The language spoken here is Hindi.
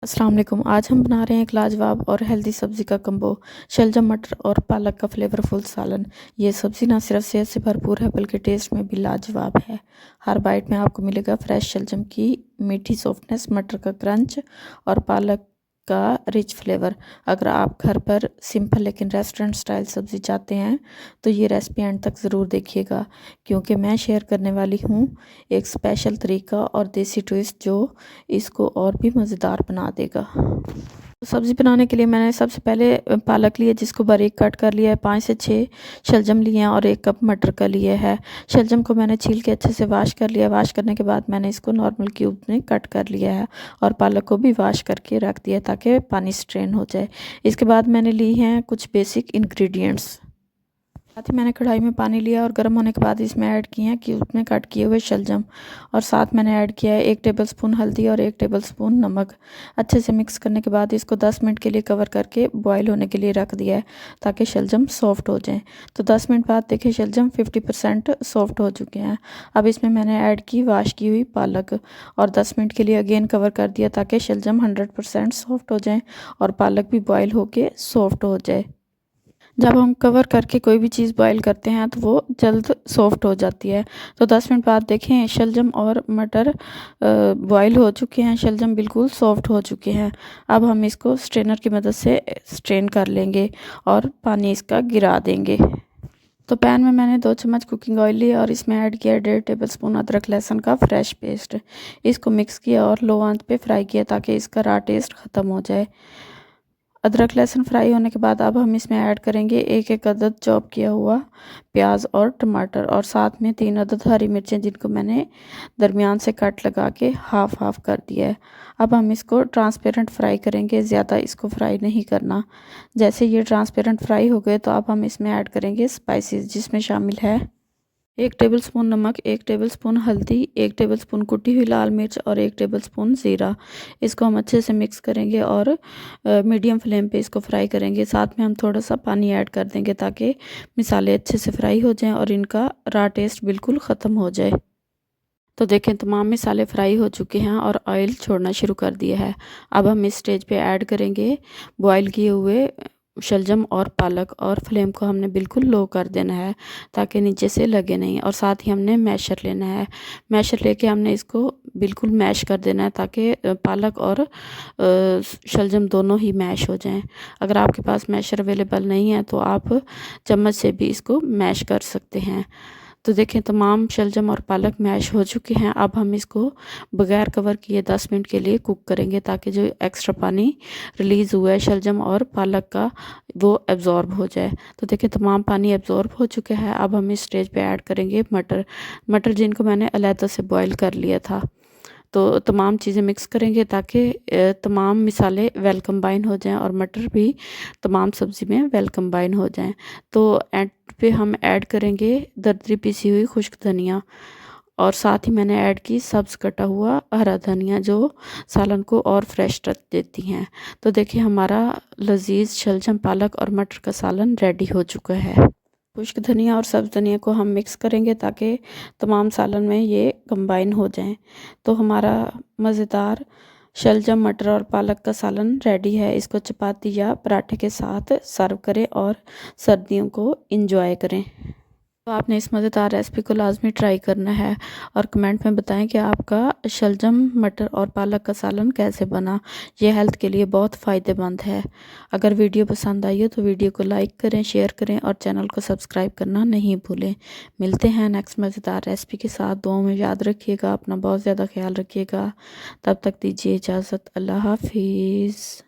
अस्सलाम वालेकुम। आज हम बना रहे हैं एक लाजवाब और हेल्दी सब्ज़ी का कम्बो, शलजम मटर और पालक का फ्लेवरफुल सालन। ये सब्ज़ी ना सिर्फ सेहत से भरपूर है बल्कि टेस्ट में भी लाजवाब है। हर बाइट में आपको मिलेगा फ्रेश शलजम की मीठी सॉफ्टनेस, मटर का क्रंच और पालक का रिच फ्लेवर। अगर आप घर पर सिंपल लेकिन रेस्टोरेंट स्टाइल सब्ज़ी चाहते हैं तो ये रेसिपी एंड तक ज़रूर देखिएगा, क्योंकि मैं शेयर करने वाली हूँ एक स्पेशल तरीका और देसी ट्विस्ट जो इसको और भी मज़ेदार बना देगा। सब्ज़ी बनाने के लिए मैंने सबसे पहले पालक लिया जिसको बारीक कट कर लिया है, 5 से 6 शलजम लिए हैं और 1 कप मटर का लिए है। शलजम को मैंने छील के अच्छे से वॉश कर लिया। वॉश करने के बाद मैंने इसको नॉर्मल क्यूब में कट कर लिया है और पालक को भी वॉश करके रख दिया ताकि पानी स्ट्रेन हो जाए। इसके बाद मैंने ली हैं कुछ बेसिक इंग्रेडिएंट्स। साथ ही मैंने कढ़ाई में पानी लिया और गर्म होने के बाद इसमें ऐड किए हैं क्यूब में कट किए हुए शलजम और साथ मैंने ऐड किया है 1 टेबलस्पून हल्दी और 1 टेबलस्पून नमक। अच्छे से मिक्स करने के बाद इसको 10 मिनट के लिए कवर करके बॉईल होने के लिए रख दिया है ताकि शलजम सॉफ्ट हो जाए। तो 10 मिनट बाद देखिए शलजम 50% सॉफ्ट हो चुके हैं। अब इसमें मैंने ऐड की वॉश की हुई पालक और 10 मिनट के लिए अगेन कवर कर दिया ताकि शलजम 100% सॉफ्ट हो जाए और पालक भी बॉईल होके सॉफ्ट हो जाए। जब हम कवर करके कोई भी चीज़ बॉईल करते हैं तो वो जल्द सॉफ्ट हो जाती है। तो 10 मिनट बाद देखें शलजम और मटर बॉईल हो चुके हैं, शलजम बिल्कुल सॉफ्ट हो चुके हैं। अब हम इसको स्ट्रेनर की मदद से स्ट्रेन कर लेंगे और पानी इसका गिरा देंगे। तो पैन में मैंने 2 चम्मच कुकिंग ऑयल लिया और इसमें ऐड किया 1.5 टेबलस्पून अदरक लहसुन का फ्रेश पेस्ट। इसको मिक्स किया और लो आंच पे फ्राई किया ताकि इसका रॉ टेस्ट ख़त्म हो जाए। अदरक लहसुन फ्राई होने के बाद अब हम इसमें ऐड करेंगे एक अदद चॉप किया हुआ प्याज और टमाटर और साथ में 3 अदद हरी मिर्चें जिनको मैंने दरमियान से कट लगा के हाफ हाफ कर दिया है। अब हम इसको ट्रांसपेरेंट फ्राई करेंगे, ज़्यादा इसको फ्राई नहीं करना। जैसे ये ट्रांसपेरेंट फ्राई हो गए तो अब हम इसमें ऐड करेंगे स्पाइसेस जिसमें शामिल है 1 टेबलस्पून नमक, 1 टेबलस्पून हल्दी, 1 टेबलस्पून कुटी हुई लाल मिर्च और 1 टेबलस्पून ज़ीरा। इसको हम अच्छे से मिक्स करेंगे और मीडियम फ्लेम पे इसको फ्राई करेंगे। साथ में हम थोड़ा सा पानी ऐड कर देंगे ताकि मसाले अच्छे से फ्राई हो जाएं और इनका रॉ टेस्ट बिल्कुल ख़त्म हो जाए। तो देखें तमाम मसाले फ्राई हो चुके हैं और ऑयल छोड़ना शुरू कर दिया है। अब हम इस स्टेज पे ऐड करेंगे बॉईल किए हुए शलजम और पालक और फ्लेम को हमने बिल्कुल लो कर देना है ताकि नीचे से लगे नहीं। और साथ ही हमने मैशर लेना है। मैशर लेके हमने इसको बिल्कुल मैश कर देना है ताकि पालक और शलजम दोनों ही मैश हो जाएं। अगर आपके पास मैशर अवेलेबल नहीं है तो आप चम्मच से भी इसको मैश कर सकते हैं। तो देखें तमाम शलजम और पालक मैश हो चुके हैं। अब हम इसको बगैर कवर किए 10 मिनट के लिए कुक करेंगे ताकि जो एक्स्ट्रा पानी रिलीज़ हुआ है शलजम और पालक का वो एब्ज़ॉर्ब हो जाए। तो देखिए तमाम पानी एब्ज़ॉर्ब हो चुका है। अब हम इस स्टेज पे ऐड करेंगे मटर जिनको मैंने अलहदा से बॉईल कर लिया था। तो तमाम चीज़ें मिक्स करेंगे ताकि तमाम मिसाले वेल कंबाइन हो जाएं और मटर भी तमाम सब्ज़ी में वेल कंबाइन हो जाएं। तो एंड पे हम ऐड करेंगे दरदरी पिसी हुई खुश्क धनिया और साथ ही मैंने ऐड की सब्ज़ कटा हुआ हरा धनिया जो सालन को और फ्रेश टच देती हैं। तो देखिए हमारा लजीज शलजम पालक और मटर का सालन रेडी हो चुका है। खुश्क धनिया और सब्ज़ धनिया को हम मिक्स करेंगे ताकि तमाम सालन में ये कंबाइन हो जाएं। तो हमारा मज़ेदार शलजम मटर और पालक का सालन रेडी है। इसको चपाती या पराठे के साथ सर्व करें और सर्दियों को इंजॉय करें। तो आपने इस मज़ेदार रेसिपी को लाजमी ट्राई करना है और कमेंट में बताएं कि आपका शलजम मटर और पालक का सालन कैसे बना। ये हेल्थ के लिए बहुत फ़ायदेमंद है। अगर वीडियो पसंद आई हो तो वीडियो को लाइक करें, शेयर करें और चैनल को सब्सक्राइब करना नहीं भूलें। मिलते हैं नेक्स्ट मज़ेदार रेसिपी के साथ। दुआओं में याद रखिएगा, अपना बहुत ज़्यादा ख्याल रखिएगा। तब तक दीजिए इजाज़त। अल्लाह हाफिज़।